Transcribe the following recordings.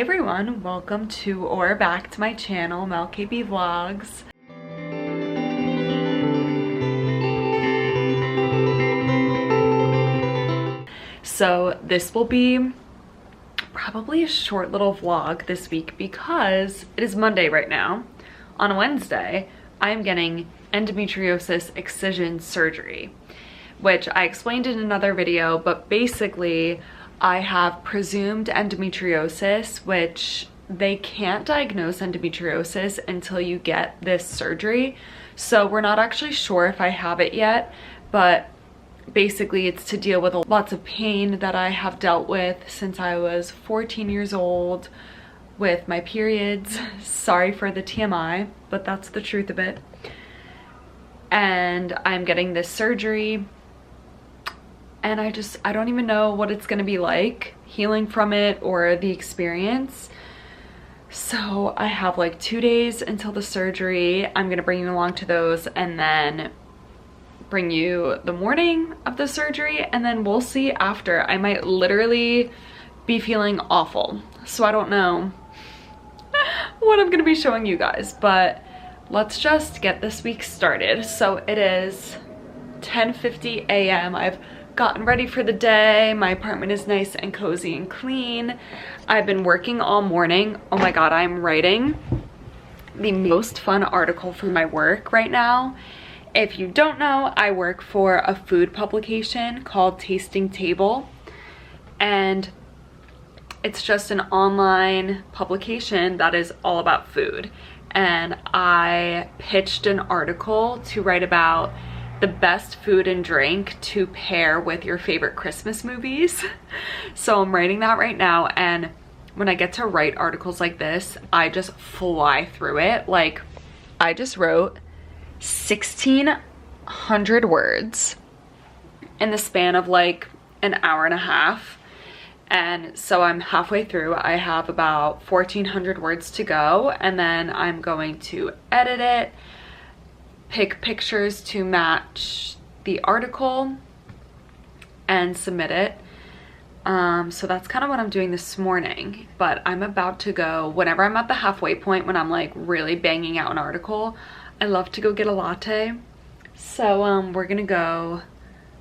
Hey everyone, welcome to or back to my channel, Mel KB Vlogs. So this will be probably a short little vlog this week because it is Monday right now. On Wednesday, I am getting endometriosis excision surgery, which I explained in another video, but basically I have presumed endometriosis, which they can't diagnose endometriosis until you get this surgery. So we're not actually sure if I have it yet, but basically it's to deal with lots of pain that I have dealt with since I was 14 years old with my periods. Sorry for the TMI, but that's the truth of it. And I'm getting this surgery and I don't even know what it's gonna be like healing from it or the experience. So I have like 2 days until the surgery. I'm gonna bring you along to those and then bring you the morning of the surgery, and then we'll see after. I might literally be feeling awful, so I don't know what I'm gonna be showing you guys, but let's just get this week started. So it is 10:50 a.m. I've gotten ready for the day. My apartment is nice and cozy and clean. I've been working all morning. Oh my god, I'm writing the most fun article for my work right now. If you don't know, I work for a food publication called Tasting Table, and it's just an online publication that is all about food. And I pitched an article to write about the best food and drink to pair with your favorite Christmas movies. So I'm writing that right now, and when I get to write articles like this, I just fly through it. Like, I just wrote 1,600 words in the span of like an hour and a half. And so I'm halfway through. I have about 1,400 words to go, and then I'm going to edit it, pick pictures to match the article, and submit it. So that's kind of what I'm doing this morning, but I'm about to go, whenever I'm at the halfway point, when I'm like really banging out an article, I love to go get a latte. So we're gonna go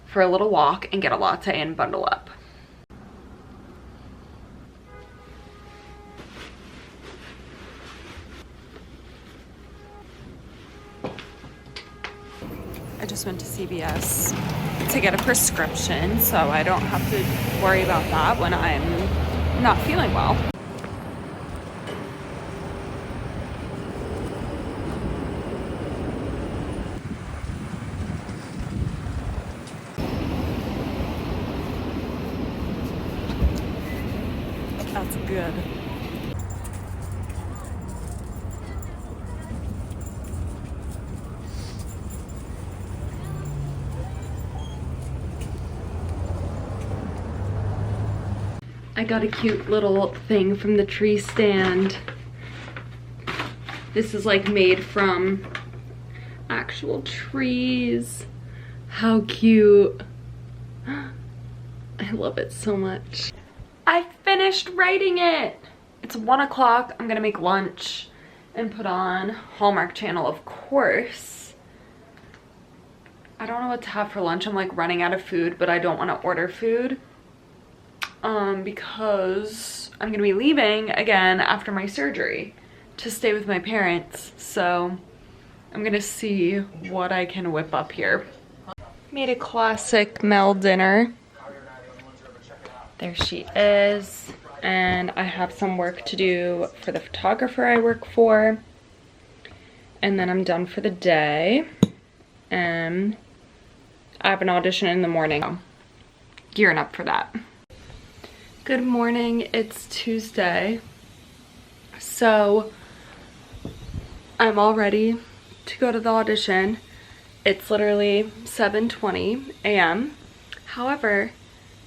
for a little walk and get a latte and bundle up. I just went to CVS to get a prescription, so I don't have to worry about that when I'm not feeling well. That's good. I got a cute little thing from the tree stand. This is like made from actual trees. How cute. I love it so much. I finished writing it. It's 1 o'clock. I'm gonna make lunch and put on Hallmark Channel, of course. I don't know what to have for lunch. I'm like running out of food, but I don't want to order food because I'm gonna be leaving again after my surgery to stay with my parents. So I'm gonna see what I can whip up here. Made a classic Mel dinner. There she is, and I have some work to do for the photographer I work for, and then I'm done for the day, and I have an audition in the morning. Gearing up for that. Good morning, it's Tuesday, so I'm all ready to go to the audition. It's literally 7:20 a.m. However,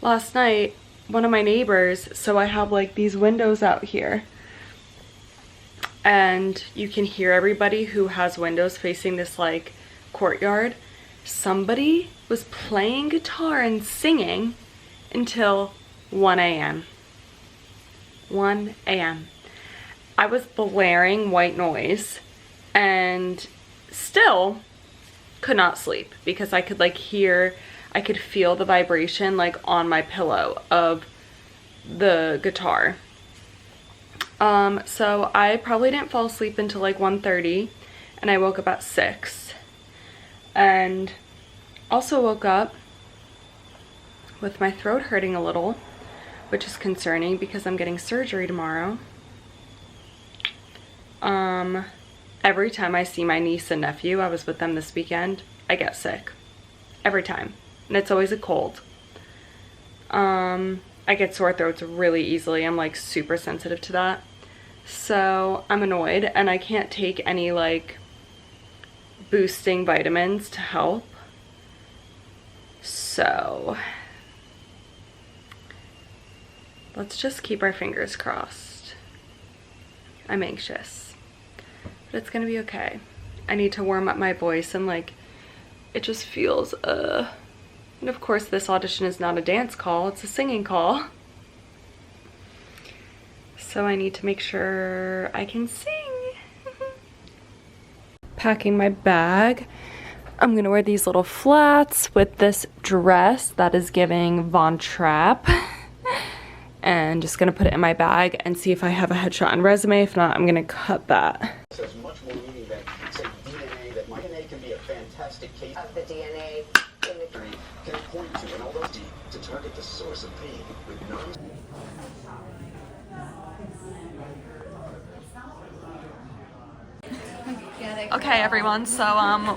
last night, one of my neighbors, so I have like these windows out here, and you can hear everybody who has windows facing this like courtyard. Somebody was playing guitar and singing until 1 a.m. 1 a.m. I was blaring white noise and still could not sleep because I could like hear, I could feel the vibration like on my pillow of the guitar. So I probably didn't fall asleep until like 1:30 and I woke up at 6 and also woke up with my throat hurting a little, which is concerning because I'm getting surgery tomorrow. Every time I see my niece and nephew, I was with them this weekend, I get sick. Every time. And it's always a cold. I get sore throats really easily. I'm like super sensitive to that. So I'm annoyed and I can't take any like boosting vitamins to help. So let's just keep our fingers crossed. I'm anxious, but it's gonna be okay. I need to warm up my voice and like, it just feels, and of course this audition is not a dance call, it's a singing call. So I need to make sure I can sing. Packing my bag. I'm gonna wear these little flats with this dress that is giving Von Trapp. And just gonna put it in my bag and see if I have a headshot and resume. If not, I'm gonna cut that. There's much more meaning than, say, DNA, that my DNA can be a fantastic case of the DNA in the can point to, and although to target the source of pain with non. Okay everyone, so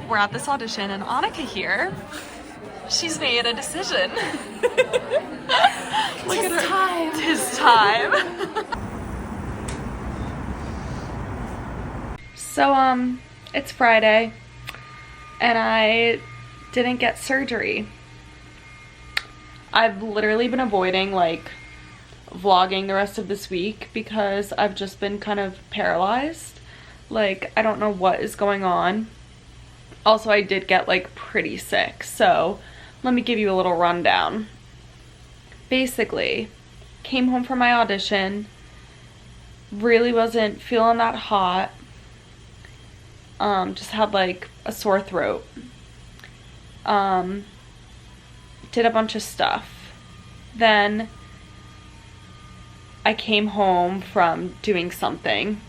we're at this audition and Annika here, she's made a decision. Look at her. Time. Tis time. So it's Friday and I didn't get surgery. I've literally been avoiding like vlogging the rest of this week because I've just been kind of paralyzed. Like, I don't know what is going on. Also, I did get like pretty sick, so let me give you a little rundown. Basically, came home from my audition, really wasn't feeling that hot, just had like a sore throat, did a bunch of stuff. Then I came home from doing something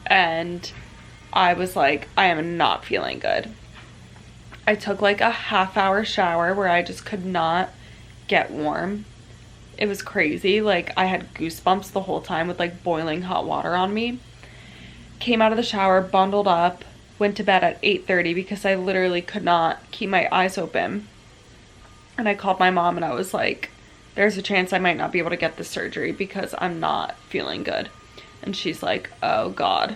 and I was like, I am not feeling good. I took like a half-hour shower where I just could not get warm. It was crazy. Like, I had goosebumps the whole time with like boiling hot water on me. Came out of the shower, bundled up, went to bed at 8:30 because I literally could not keep my eyes open. And I called my mom and I was like, there's a chance I might not be able to get this surgery because I'm not feeling good. And she's like, oh God.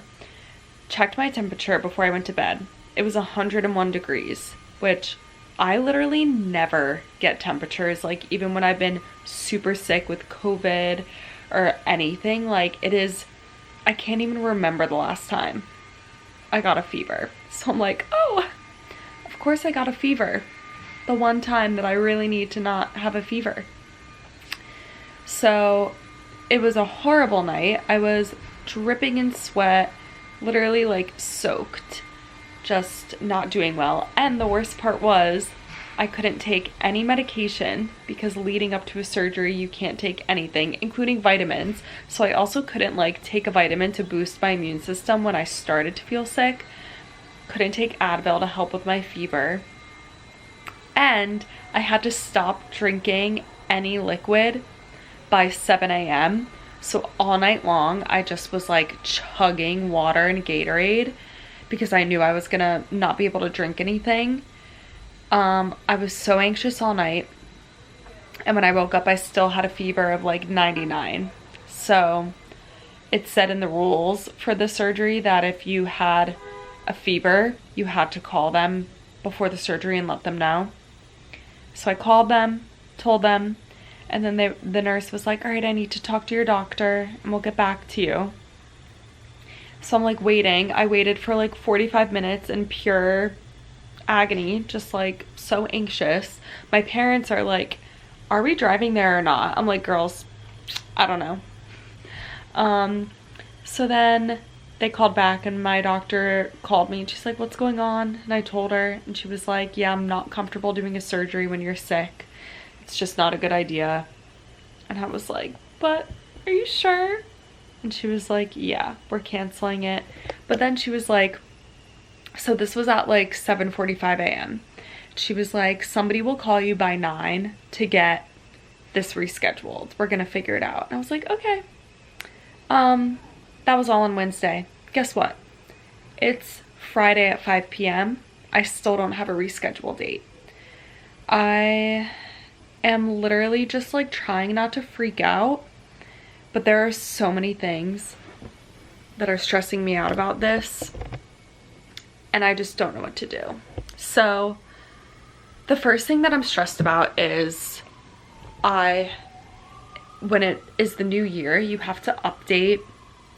Checked my temperature before I went to bed. It was 101 degrees, which I literally never get temperatures. Like, even when I've been super sick with COVID or anything, like, it is, I can't even remember the last time I got a fever. So I'm like, oh, of course I got a fever. The one time that I really need to not have a fever. So it was a horrible night. I was dripping in sweat, literally like soaked, just not doing well. And the worst part was I couldn't take any medication because leading up to a surgery you can't take anything, including vitamins. So I also couldn't like take a vitamin to boost my immune system when I started to feel sick. Couldn't take Advil to help with my fever. And I had to stop drinking any liquid by 7 a.m. So all night long, I just was like chugging water and Gatorade because I knew I was gonna not be able to drink anything. I was so anxious all night. And when I woke up, I still had a fever of like 99. So it said in the rules for the surgery that if you had a fever, you had to call them before the surgery and let them know. So I called them, told them, and then the nurse was like, all right, I need to talk to your doctor and we'll get back to you. So I'm like waiting. I waited for like 45 minutes in pure agony, just like so anxious. My parents are like, are we driving there or not? I'm like, girls, I don't know. So then they called back and my doctor called me and she's like, what's going on? And I told her and she was like, yeah, I'm not comfortable doing a surgery when you're sick. It's just not a good idea. And I was like, but are you sure? And she was like, yeah, we're canceling it. But then she was like, so this was at like 7:45 a.m. She was like, somebody will call you by 9 to get this rescheduled. We're gonna figure it out. And I was like, okay. That was all on Wednesday. Guess what? It's Friday at 5 p.m. I still don't have a reschedule date. I am literally just like trying not to freak out, but there are so many things that are stressing me out about this, and I just don't know what to do. So the first thing that I'm stressed about is when it is the new year, you have to update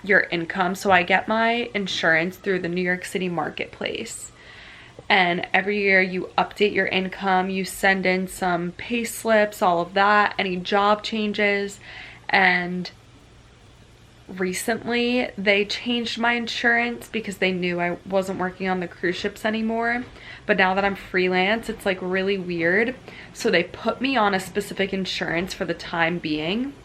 your income. So I get my insurance through the New York City marketplace. And every year you update your income, you send in some pay slips, all of that, any job changes. And recently they changed my insurance because they knew I wasn't working on the cruise ships anymore. But now that I'm freelance, it's like really weird. So they put me on a specific insurance for the time being.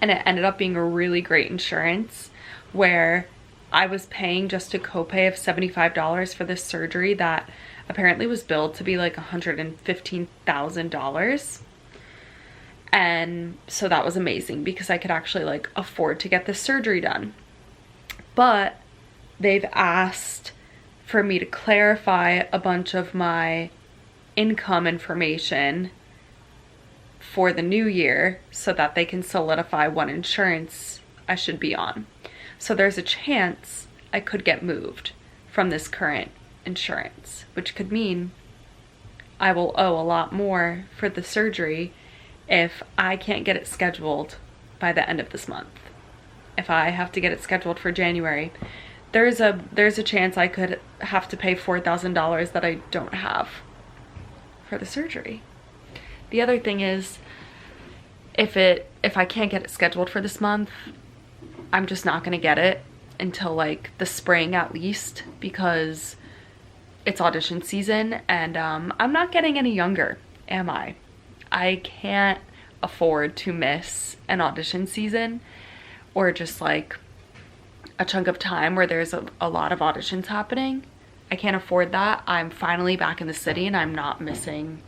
And it ended up being a really great insurance where I was paying just a copay of $75 for this surgery that apparently was billed to be like $115,000. And so that was amazing because I could actually like afford to get this surgery done. But they've asked for me to clarify a bunch of my income information for the new year so that they can solidify what insurance I should be on. So there's a chance I could get moved from this current insurance, which could mean I will owe a lot more for the surgery if I can't get it scheduled by the end of this month. If I have to get it scheduled for January, there's a chance I could have to pay $4,000 that I don't have for the surgery. The other thing is, if I can't get it scheduled for this month, I'm just not gonna get it until like the spring at least, because it's audition season and I'm not getting any younger, am I? I can't afford to miss an audition season or just like a chunk of time where there's a lot of auditions happening. I can't afford that. I'm finally back in the city and I'm not missing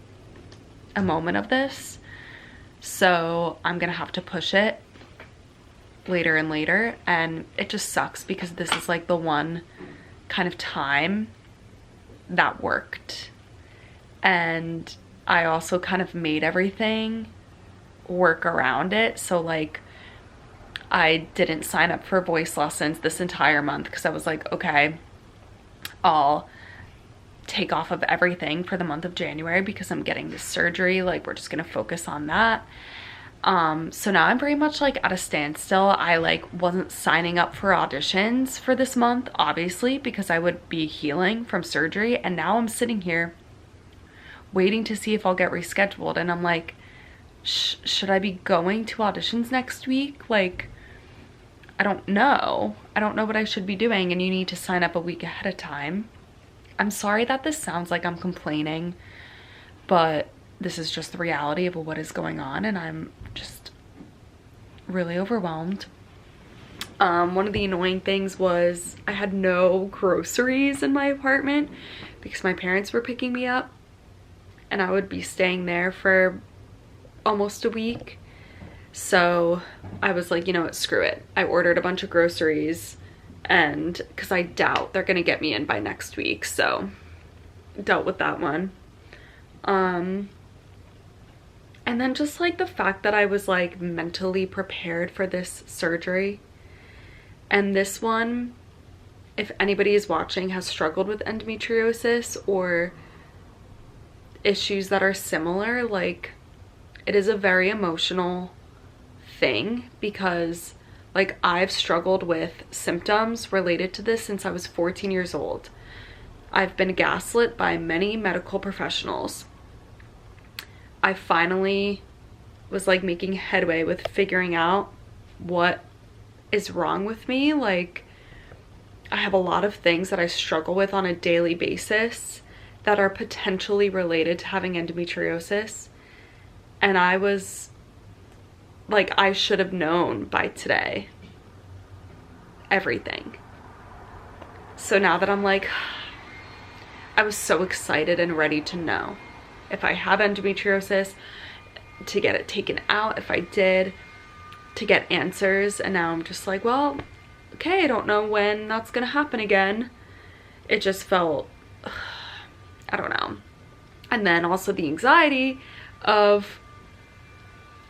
a moment of this. So I'm gonna have to push it later and later, and it just sucks because this is like the one kind of time that worked. And I also kind of made everything work around it. So like I didn't sign up for voice lessons this entire month because I was like, okay, I'll take off of everything for the month of January because I'm getting this surgery. Like we're just gonna focus on that. So now I'm very much like at a standstill. I like wasn't signing up for auditions for this month, obviously, because I would be healing from surgery. And now I'm sitting here waiting to see if I'll get rescheduled. And I'm like, should I be going to auditions next week? Like, I don't know. I don't know what I should be doing. And you need to sign up a week ahead of time. I'm sorry that this sounds like I'm complaining, but this is just the reality of what is going on, and I'm just really overwhelmed. One of the annoying things was I had no groceries in my apartment because my parents were picking me up, and I would be staying there for almost a week. So I was like, you know what, screw it. I ordered a bunch of groceries, and because I doubt they're gonna get me in by next week, so dealt with that one. And then just like the fact that I was like mentally prepared for this surgery. And this one, if anybody is watching has struggled with endometriosis or issues that are similar, like it is a very emotional thing because like I've struggled with symptoms related to this since I was 14 years old. I've been gaslit by many medical professionals. I finally was like making headway with figuring out what is wrong with me. Like, I have a lot of things that I struggle with on a daily basis that are potentially related to having endometriosis. And I was like, I should have known by today everything. So now that I'm like, I was so excited and ready to know if I have endometriosis, to get it taken out, if I did, to get answers. And now I'm just like, well, okay, I don't know when that's gonna happen again. It just felt, I don't know. And then also the anxiety of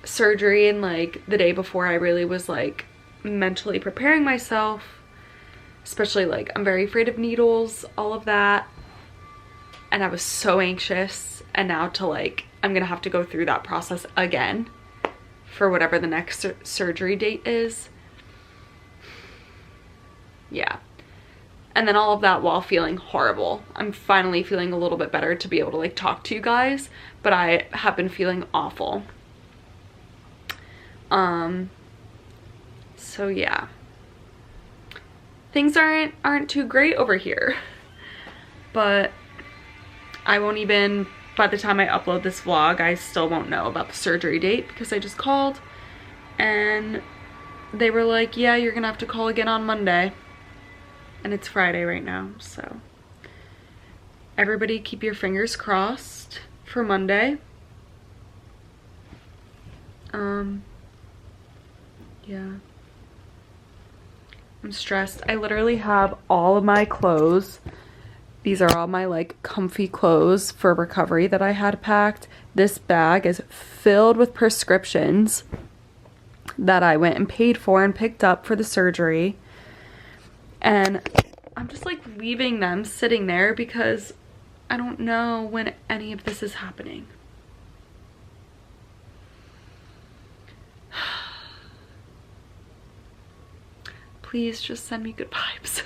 surgery, and like the day before I really was like mentally preparing myself, especially like I'm very afraid of needles, all of that. And I was so anxious, and now to like, I'm gonna have to go through that process again for whatever the next surgery date is. Yeah. And then all of that while feeling horrible. I'm finally feeling a little bit better to be able to like talk to you guys, but I have been feeling awful. So yeah. Things aren't too great over here. But I won't even, by the time I upload this vlog, I still won't know about the surgery date, because I just called and they were like, yeah, you're gonna have to call again on Monday. And it's Friday right now, so everybody keep your fingers crossed for Monday. Yeah. I'm stressed. I literally have all of my clothes. These are all my like comfy clothes for recovery that I had packed. This bag is filled with prescriptions that I went and paid for and picked up for the surgery. And I'm just like leaving them sitting there because I don't know when any of this is happening. Please just send me good vibes.